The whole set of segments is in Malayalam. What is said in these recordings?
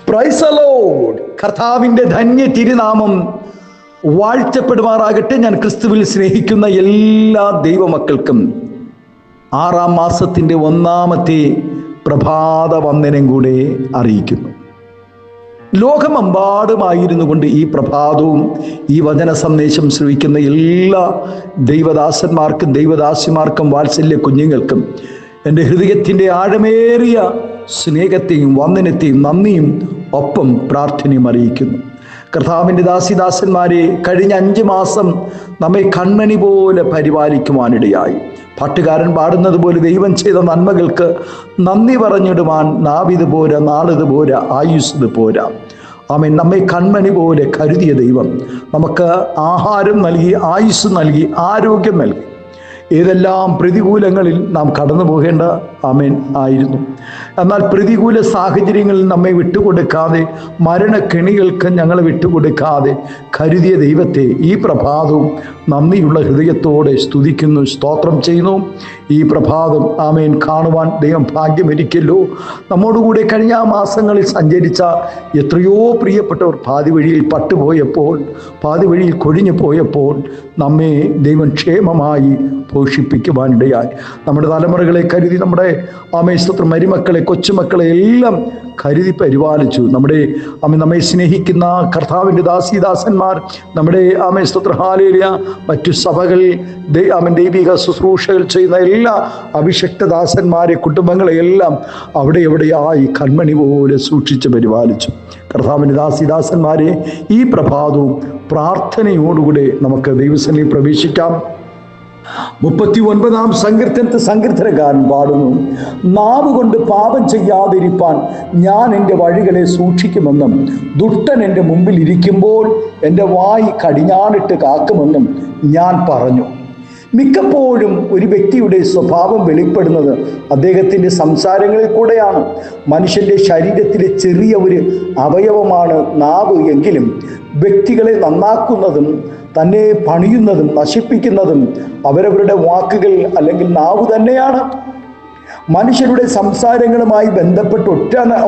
Praise the Lord. കർത്താവിൻ്റെ ധന്യ തിരുനാമം വാഴ്ത്തപ്പെടുമാറാകട്ടെ. ഞാൻ ക്രിസ്തുവിൽ സ്നേഹിക്കുന്ന എല്ലാ ദൈവമക്കൾക്കും 6-ാം മാസത്തിൻ്റെ 1-ാമത്തെ പ്രഭാത വന്ദനം കൂടെ അറിയിക്കുന്നു. ലോകമെമ്പാടുമായിരുന്നു കൊണ്ട് ഈ പ്രഭാതവും ഈ വചന സന്ദേശം ശ്രവിക്കുന്ന എല്ലാ ദൈവദാസന്മാർക്കും ദൈവദാസിമാർക്കും വാത്സല്യ കുഞ്ഞുങ്ങൾക്കും എൻ്റെ ഹൃദയത്തിൻ്റെ ആഴമേറിയ സ്നേഹത്തെയും വന്ദനത്തെയും നന്ദിയും ഒപ്പം പ്രാർത്ഥനയും അറിയിക്കുന്നു. കർത്താവിൻ്റെ ദാസിദാസന്മാരെ, കഴിഞ്ഞ 5 മാസം നമ്മെ കൺമണി പോലെ പരിപാലിക്കുവാനിടയായി. പാട്ടുകാരൻ പാടുന്നത് പോലെ ദൈവം ചെയ്ത നന്മകൾക്ക് നന്ദി പറഞ്ഞിടുവാൻ നാവിത് പോരാ, നാളിത് പോരാ, ആയുസ്സത് പോരാ. ആമേൻ. നമ്മെ കൺമണി പോലെ കരുതിയ ദൈവം നമുക്ക് ആഹാരം നൽകി, ആയുസ് നൽകി, ആരോഗ്യം നൽകി. ഏതെല്ലാം പ്രതികൂലങ്ങളിൽ നാം കടന്നു പോകേണ്ട ആമേൻ ആയിരുന്നു. എന്നാൽ പ്രതികൂല സാഹചര്യങ്ങളിൽ നമ്മെ വിട്ടുകൊടുക്കാതെ, മരണക്കെണികൾക്ക് ഞങ്ങളെ വിട്ടുകൊടുക്കാതെ കരുതിയ ദൈവത്തെ ഈ പ്രഭാതവും നന്ദിയുള്ള ഹൃദയത്തോടെ സ്തുതിക്കുന്നു, സ്തോത്രം ചെയ്യുന്നു. ഈ പ്രഭാതം ആമേൻ കാണുവാൻ ദൈവം ഭാഗ്യമൊരുക്കല്ലോ. നമ്മോടുകൂടെ കഴിഞ്ഞ മാസങ്ങളിൽ സഞ്ചരിച്ച എത്രയോ പ്രിയപ്പെട്ടവർ പാതി വഴിയിൽ പട്ടുപോയപ്പോൾ, പാതി വഴിയിൽ കൊഴിഞ്ഞു പോയപ്പോൾ നമ്മെ ദൈവം ക്ഷേമമായി പോഷിപ്പിക്കുവാനിടയായി. നമ്മുടെ തലമുറകളെ കരുതി, നമ്മുടെ സ്തോത്രം മരുമക്കളെ, കൊച്ചുമക്കളെ എല്ലാം കരുതി പരിപാലിച്ചു. നമ്മെ സ്നേഹിക്കുന്ന കർത്താവിൻ്റെ ദാസിദാസന്മാർ, നമ്മുടെ സ്തോത്ര ഹാലേലിയ മറ്റു സഭകളിൽ ദൈവിക ശുശ്രൂഷകൾ ചെയ്യുന്ന എല്ലാ അഭിഷിക്തദാസന്മാരെ, കുടുംബങ്ങളെയെല്ലാം അവിടെ എവിടെയായി കൺമണി പോലെ സൂക്ഷിച്ച് പരിപാലിച്ചു. കർത്താവിൻ്റെ ദാസിദാസന്മാരെ, ഈ പ്രഭാതവും പ്രാർത്ഥനയോടുകൂടെ നമുക്ക് ദൈവസന്നിധിയിൽ പ്രവേശിക്കാം. 39-ാം സങ്കീർത്തനത്തിൽ സങ്കീർത്തനക്കാരൻ പാടുന്നു, നാവ് കൊണ്ട് പാപം ചെയ്യാതിരിപ്പാൻ ഞാൻ എൻ്റെ വഴികളെ സൂക്ഷിക്കുമെന്നും ദുഷ്ടൻ എൻ്റെ മുമ്പിൽ ഇരിക്കുമ്പോൾ എൻ്റെ വായ് കടിഞ്ഞാണിട്ട് കാക്കുമെന്നും ഞാൻ പറഞ്ഞു. മിക്കപ്പോഴും ഒരു വ്യക്തിയുടെ സ്വഭാവം വെളിപ്പെടുന്നത് അദ്ദേഹത്തിൻ്റെ സംസാരങ്ങളിൽ കൂടെയാണ്. മനുഷ്യൻ്റെ ശരീരത്തിലെ ചെറിയ ഒരു അവയവമാണ് നാവ് എങ്കിലും വ്യക്തികളെ നന്നാക്കുന്നതും തന്നെ പണിയുന്നതും നശിപ്പിക്കുന്നതും അവരവരുടെ വാക്കുകൾ അല്ലെങ്കിൽ നാവ് തന്നെയാണ്. മനുഷ്യരുടെ സംസാരങ്ങളുമായി ബന്ധപ്പെട്ട്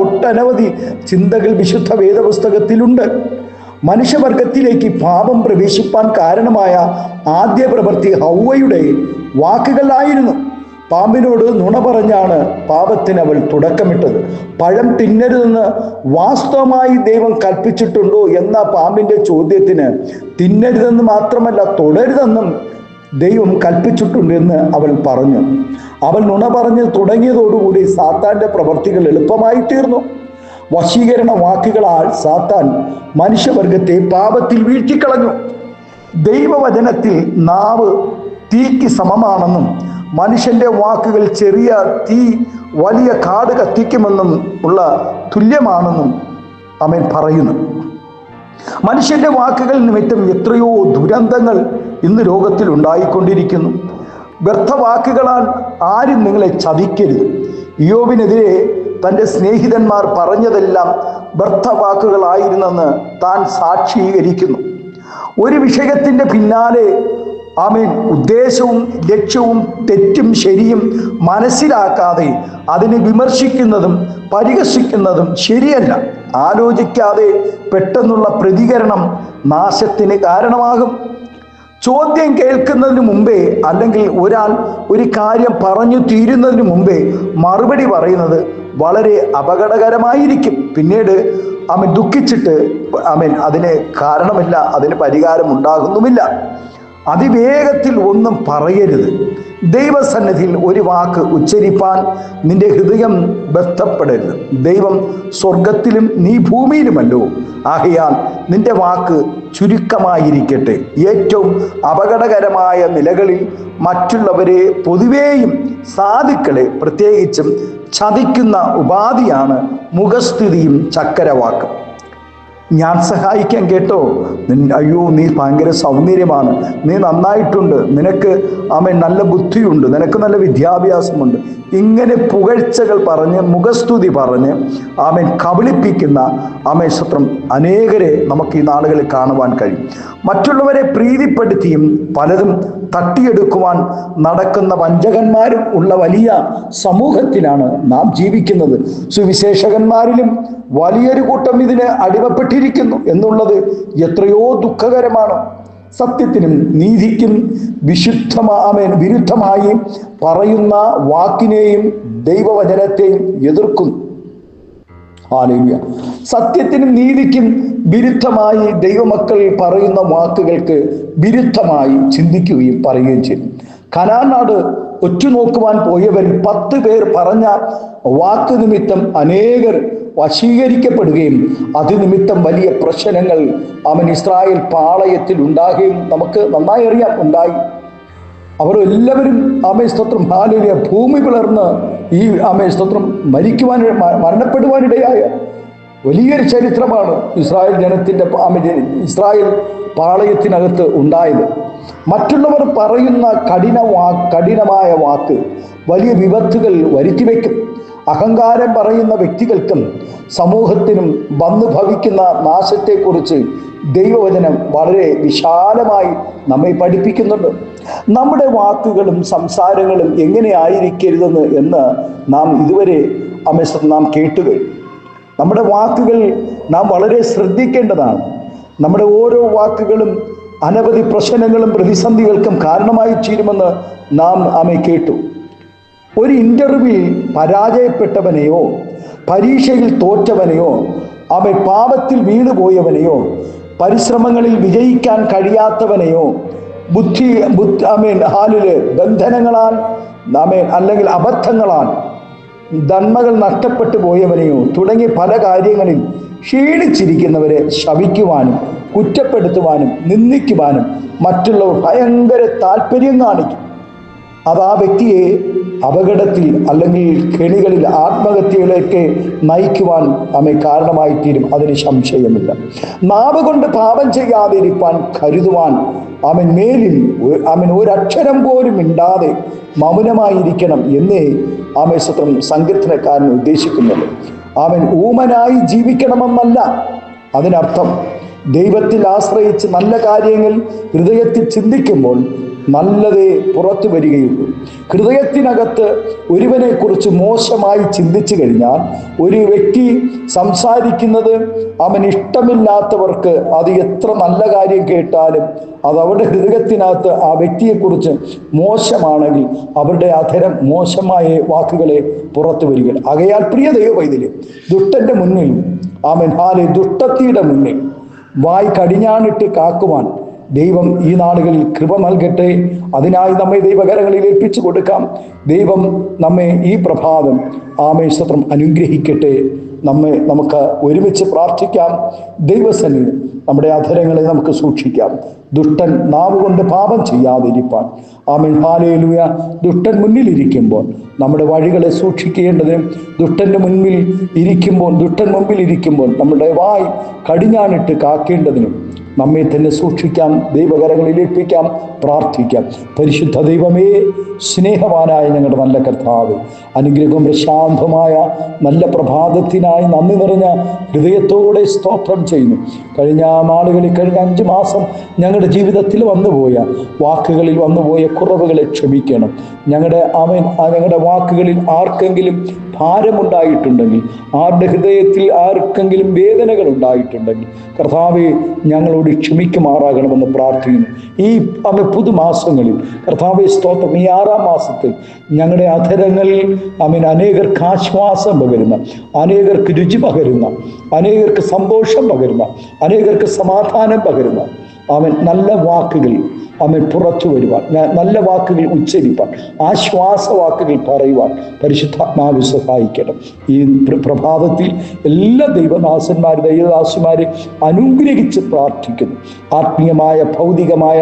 ഒട്ടനവധി ചിന്തകൾ വിശുദ്ധ വേദപുസ്തകത്തിലുണ്ട്. മനുഷ്യവർഗത്തിലേക്ക് പാപം പ്രവേശിപ്പാൻ കാരണമായ ആദ്യ പ്രവൃത്തി ഹൗവയുടെ വാക്കുകളായിരുന്നു. പാമ്പിനോട് നുണ പറഞ്ഞാണ് പാപത്തിന് അവൾ തുടക്കമിട്ടത്. പഴം തിന്നരുതെന്ന് വാസ്തവമായി ദൈവം കൽപ്പിച്ചിട്ടുണ്ടോ എന്ന പാമ്പിൻ്റെ ചോദ്യത്തിന് തിന്നരുതെന്ന് മാത്രമല്ല തൊടരുതെന്നും ദൈവം കൽപ്പിച്ചിട്ടുണ്ടെന്ന് അവൾ പറഞ്ഞു. അവൾ നുണ പറഞ്ഞ് തുടങ്ങിയതോടുകൂടി സാത്താൻ്റെ പ്രവർത്തികൾ എളുപ്പമായി തീർന്നു. വശീകരണ വാക്കുകളാൽ സാത്താൻ മനുഷ്യവർഗത്തെ പാപത്തിൽ വീഴ്ത്തിക്കളഞ്ഞു. ദൈവവചനത്തിൽ നാവ് തീക്ക് സമമാണെന്നും മനുഷ്യൻ്റെ വാക്കുകൾ ചെറിയ തീ വലിയ കാട് കത്തിക്കുമെന്നും ഉള്ള തുല്യമാണെന്നും ആമേൻ പറയുന്നു. മനുഷ്യൻ്റെ വാക്കുകൾ നിമിത്തം എത്രയോ ദുരന്തങ്ങൾ ഇന്ന് ലോകത്തിൽ ഉണ്ടായിക്കൊണ്ടിരിക്കുന്നു. വ്യർത്ഥവാക്കുകളാൽ ആരും നിങ്ങളെ ചതിക്കരുത്. ഇയ്യോബിനെതിരെ തൻ്റെ സ്നേഹിതന്മാർ പറഞ്ഞതെല്ലാം വ്യർത്ഥവാക്കുകളായിരുന്നെന്ന് താൻ സാക്ഷീകരിക്കുന്നു. ഒരു വിഷയത്തിൻ്റെ പിന്നാലെ ഉദ്ദേശവും ലക്ഷ്യവും തെറ്റും ശരിയും മനസ്സിലാക്കാതെ അതിനെ വിമർശിക്കുന്നതും പരിഹസിക്കുന്നതും ശരിയല്ല. ആലോചിക്കാതെ പെട്ടെന്നുള്ള പ്രതികരണം നാശത്തിന് കാരണമാകും. ചോദ്യം കേൾക്കുന്നതിന് മുമ്പേ അല്ലെങ്കിൽ ഒരാൾ ഒരു കാര്യം പറഞ്ഞു തീരുന്നതിന് മുമ്പേ മറുപടി പറയുന്നത് വളരെ അപകടകരമായിരിക്കും. പിന്നീട് ദുഃഖിച്ചിട്ട് അതിന് കാരണമില്ല, അതിന് പരിഹാരം ഉണ്ടാകുന്നുമില്ല. അതിവേഗത്തിൽ ഒന്നും പറയരുത്. ദൈവസന്നിധിയിൽ ഒരു വാക്ക് ഉച്ചരിപ്പാൻ നിന്റെ ഹൃദയം ബന്ധപ്പെടരുത്. ദൈവം സ്വർഗത്തിലും നീ ഭൂമിയിലുമല്ലോ. ആകയാൽ നിന്റെ വാക്ക് ചുരുക്കമായിരിക്കട്ടെ. ഏറ്റവും അപകടകരമായ നിലകളിൽ മറ്റുള്ളവരെ പൊതുവേയും സാധുക്കളെ പ്രത്യേകിച്ചും ചതിക്കുന്ന ഉപാധിയാണ് മുഖസ്തുതിയും ചക്കരവാക്കും. ഞാൻ സഹായിക്കാൻ കേട്ടോ, അയ്യോ നീ ഭയങ്കര സൗന്ദര്യമാണ്, നീ നന്നായിട്ടുണ്ട്, നിനക്ക് നല്ല ബുദ്ധിയുണ്ട്, നിനക്ക് നല്ല വിദ്യാഭ്യാസമുണ്ട്, ഇങ്ങനെ പുകഴ്ചകൾ പറഞ്ഞ് മുഖസ്തുതി പറഞ്ഞ് കബളിപ്പിക്കുന്ന സ്തോത്രം അനേകരെ നമുക്ക് ഈ നാളുകളിൽ കാണുവാൻ കഴിയും. മറ്റുള്ളവരെ പ്രീതിപ്പെടുത്തിയും പലതും തട്ടിയെടുക്കുവാൻ നടക്കുന്ന വഞ്ചകന്മാരും ഉള്ള വലിയ സമൂഹത്തിലാണ് നാം ജീവിക്കുന്നത്. സുവിശേഷകന്മാരിലും വലിയൊരു കൂട്ടം ഇതിന് അടിമപ്പെട്ടിരിക്കുന്നു എന്നുള്ളത് എത്രയോ ദുഃഖകരമാണ്. സത്യത്തിനും നീതിക്കും വിരുദ്ധമായി പറയുന്ന വാക്കിനെയും ദൈവവചനത്തെയും എതിർക്കുന്നു. ഹല്ലേലൂയ. സത്യത്തിനും നീതിക്കും വിരുദ്ധമായി ദൈവമക്കൾ പറയുന്ന വാക്കുകൾക്ക് വിരുദ്ധമായി ചിന്തിക്കുകയും പറയുകയും ചെയ്തു. കനാൻ നാട് ഒറ്റുനോക്കുവാൻ പോയവരിൽ 10 പേർ പറഞ്ഞ വാക്ക് നിമിത്തം അനേകർ വശീകരിക്കപ്പെടുകയും അതുനിമിത്തം വലിയ പ്രശ്നങ്ങൾ ഇസ്രായേൽ പാളയത്തിൽ ഉണ്ടാകുകയും നമുക്ക് നന്നായി അറിയാം, ഉണ്ടായി. അവർ എല്ലാവരും സ്തോത്രം ഹല്ലേലൂയ ഭൂമി പിളർന്ന് ഈ സ്തോത്രം മരണപ്പെടുവാനിടയായ വലിയൊരു ചരിത്രമാണ് ഇസ്രായേൽ ജനത്തിൻ്റെ ഇസ്രായേൽ പാളയത്തിനകത്ത് ഉണ്ടായത്. മറ്റുള്ളവർ പറയുന്ന കഠിനമായ വാക്ക് വലിയ വിപത്തുകൾ വരുത്തിവെക്കും. അഹങ്കാരം പറയുന്ന വ്യക്തികൾക്കും സമൂഹത്തിനും വന്നു ഭവിക്കുന്ന നാശത്തെക്കുറിച്ച് ദൈവവചനം വളരെ വിശാലമായി നമ്മെ പഠിപ്പിക്കുന്നുണ്ട്. നമ്മുടെ വാക്കുകളും സംസാരങ്ങളും എങ്ങനെ ആയിരിക്കരുതെന്ന് നാം ഇതുവരെ നാം കേട്ടുകഴിഞ്ഞു. നമ്മുടെ വാക്കുകൾ നാം വളരെ ശ്രദ്ധിക്കേണ്ടതാണ്. നമ്മുടെ ഓരോ വാക്കുകളും അനവധി പ്രശ്നങ്ങളും പ്രതിസന്ധികൾക്കും കാരണമായി തീരുമെന്ന് നാം കേട്ടു. ഒരു ഇന്റർവ്യൂവിൽ പരാജയപ്പെട്ടവനെയോ പരീക്ഷയിൽ തോറ്റവനെയോ പാപത്തിൽ വീണുപോയവനെയോ പരിശ്രമങ്ങളിൽ വിജയിക്കാൻ കഴിയാത്തവനെയോ ബന്ധനങ്ങളാൽ അല്ലെങ്കിൽ അബദ്ധങ്ങളാൽ നന്മകൾ നഷ്ടപ്പെട്ടു പോയവനെയോ തുടങ്ങി പല കാര്യങ്ങളിൽ ക്ഷീണിച്ചിരിക്കുന്നവരെ ശപിക്കുവാനും കുറ്റപ്പെടുത്തുവാനും നിന്ദിക്കുവാനും മറ്റുള്ളവർ ഭയങ്കര താല്പര്യം കാണിക്കും. അത് ആ വ്യക്തിയെ അപകടത്തിൽ അല്ലെങ്കിൽ കെണികളിൽ ആത്മഹത്യയിലേക്ക് നയിക്കുവാൻ കാരണമായി തീരും. അതിന് സംശയമില്ല. നാവ് കൊണ്ട് പാപം ചെയ്യാതിരിക്കാൻ കരുതുവാൻ മേലിൽ ഒരക്ഷരം പോലും മിണ്ടാതെ മൗനമായിരിക്കണം എന്നേ സ്തോത്രം സങ്കീർത്തനക്കാരൻ ഉദ്ദേശിക്കുന്നത്. ഊമനായി ജീവിക്കണമെന്നല്ല അതിനർത്ഥം. ദൈവത്തിൽ ആശ്രയിച്ച് നല്ല കാര്യങ്ങൾ ഹൃദയത്തിൽ ചിന്തിക്കുമ്പോൾ നല്ലതേ പുറത്തു വരികയുള്ളൂ. ഹൃദയത്തിനകത്ത് ഒരുവനെ കുറിച്ച് മോശമായി ചിന്തിച്ചു കഴിഞ്ഞാൽ ഒരു വ്യക്തി സംസാരിക്കുന്നത് ഇഷ്ടമില്ലാത്തവർക്ക് അത് എത്ര നല്ല കാര്യം കേട്ടാലും അത് അവരുടെ ഹൃദയത്തിനകത്ത് ആ വ്യക്തിയെക്കുറിച്ച് മോശമാണെങ്കിൽ അവരുടെ അധരം മോശമായ വാക്കുകളെ പുറത്തു വരികയാണ്. ആകയാൽ പ്രിയ ദൈവവൈതലേ, ദുഷ്ടന്റെ മുന്നിൽ ദുഷ്ടത്തിയുടെ മുന്നിൽ വായ് കടിഞ്ഞാണിട്ട് കാക്കുവാൻ ദൈവം ഈ നാളുകളിൽ കൃപ നൽകട്ടെ. അതിനായി നമ്മെ ദൈവകരങ്ങളിൽ ഏൽപ്പിച്ചു കൊടുക്കാം. ദൈവം നമ്മെ ഈ പ്രഭാതം സ്തോത്രം അനുഗ്രഹിക്കട്ടെ. നമുക്ക് ഒരുമിച്ച് പ്രാർത്ഥിക്കാം. ദൈവസന്നിധി നമ്മുടെ അധരങ്ങളെ നമുക്ക് സൂക്ഷിക്കാം. ദുഷ്ടൻ നാവ് കൊണ്ട് പാപം ചെയ്യാതിരിപ്പാൻ ഹല്ലേലൂയ. ദുഷ്ടൻ മുന്നിലിരിക്കുമ്പോൾ നമ്മുടെ വഴികളെ സൂക്ഷിക്കേണ്ടത് ദുഷ്ടൻ മുമ്പിൽ ഇരിക്കുമ്പോൾ നമ്മുടെ വായ് കടിഞ്ഞാണിട്ട് കാക്കേണ്ടതിനും നമ്മെ തന്നെ സൂക്ഷിക്കാം. ദൈവകരങ്ങളിൽ ഏൽപ്പിക്കാം, പ്രാർത്ഥിക്കാം. പരിശുദ്ധ ദൈവമേ, സ്നേഹവാനായ ഞങ്ങളുടെ നല്ല കർത്താവ്, അനുഗ്രഹവും പ്രശാന്തമായ നല്ല പ്രഭാതത്തിനായി നന്ദി നിറഞ്ഞ ഹൃദയത്തോടെ സ്തോത്രം ചെയ്യുന്നു. കഴിഞ്ഞ നാളുകളിൽ കഴിഞ്ഞ 5 മാസം ഞങ്ങളുടെ ജീവിതത്തിൽ വന്നുപോയ വാക്കുകളിൽ വന്നുപോയ കുറവുകളെ ക്ഷമിക്കണം. ഞങ്ങളുടെ വാക്കുകളിൽ ആർക്കെങ്കിലും ഭാരമുണ്ടായിട്ടുണ്ടെങ്കിൽ, ആരുടെ ഹൃദയത്തിൽ ആർക്കെങ്കിലും വേദനകൾ ഉണ്ടായിട്ടുണ്ടെങ്കിൽ കർത്താവെ ഞങ്ങളോട് ക്ഷമിക്കുമാറാകണമെന്ന് പ്രാർത്ഥിക്കുന്നു. ഈ പുതുമാസങ്ങളിൽ കർത്താവെ സ്തോത്രം, ഈ 6-ാം മാസത്തിൽ ഞങ്ങളുടെ അധരങ്ങളിൽ അനേകർക്ക് ആശ്വാസം പകരുന്ന, അനേകർക്ക് രുചി പകരുന്ന, അനേകർക്ക് സന്തോഷം പകരുന്ന, അനേകർക്ക് സമാധാനം പകരുന്ന നല്ല വാക്കുകൾ അവൻ പുറത്തു വരുവാൻ, നല്ല വാക്കുകൾ ഉച്ചരിപ്പാൻ, ആശ്വാസവാക്കുകൾ പറയുവാൻ പരിശുദ്ധാത്മാവ് സഹായിക്കണം. ഈ പ്രഭാതത്തിൽ എല്ലാ ദൈവദാസന്മാരെ അനുഗ്രഹിച്ച് പ്രാർത്ഥിക്കുന്നു. ആത്മീയമായ ഭൗതികമായ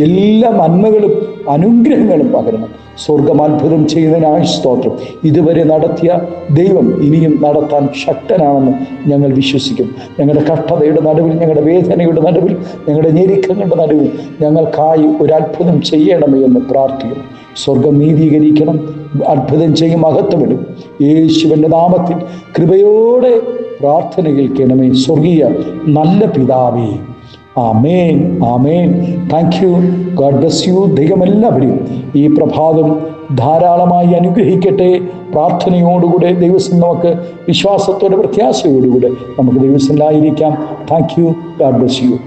എല്ലാ നന്മകളും അനുഗ്രഹങ്ങളും പകരണം. സ്വർഗം അത്ഭുതം ചെയ്യുന്നതിനായി സ്തോത്രം. ഇതുവരെ നടത്തിയ ദൈവം ഇനിയും നടത്താൻ ശക്തനാണെന്ന് ഞങ്ങൾ വിശ്വസിക്കുന്നു. ഞങ്ങളുടെ കഷ്ടതയുടെ നടുവിൽ, ഞങ്ങളുടെ വേദനയുടെ നടുവിൽ, ഞങ്ങളുടെ ഞെരുക്കങ്ങളുടെ നടുവിൽ ഞങ്ങൾക്കായി ഒരു അത്ഭുതം ചെയ്യണമേ എന്ന് പ്രാർത്ഥിക്കുന്നു. സ്വർഗം നീതീകരിക്കണം, അത്ഭുതം ചെയ്യും, മഹത്വമിടും. യേശുവിൻ്റെ നാമത്തിൽ കൃപയോടെ പ്രാർത്ഥന കേൾക്കണമേ സ്വർഗീയ നല്ല പിതാവേ. ആമേൻ, ആമേൻ. Thank you. God bless you. ദൈവം എല്ലാവരെയും ഈ പ്രഭാതം ധാരാളമായി അനുഗ്രഹിക്കട്ടെ. പ്രാർത്ഥനയോടുകൂടെ ദൈവം നമുക്ക് വിശ്വാസത്തോടെ പ്രത്യാശയോടുകൂടെ നമുക്ക് ദൈവത്തിലായിരിക്കാം. Thank you. God bless U.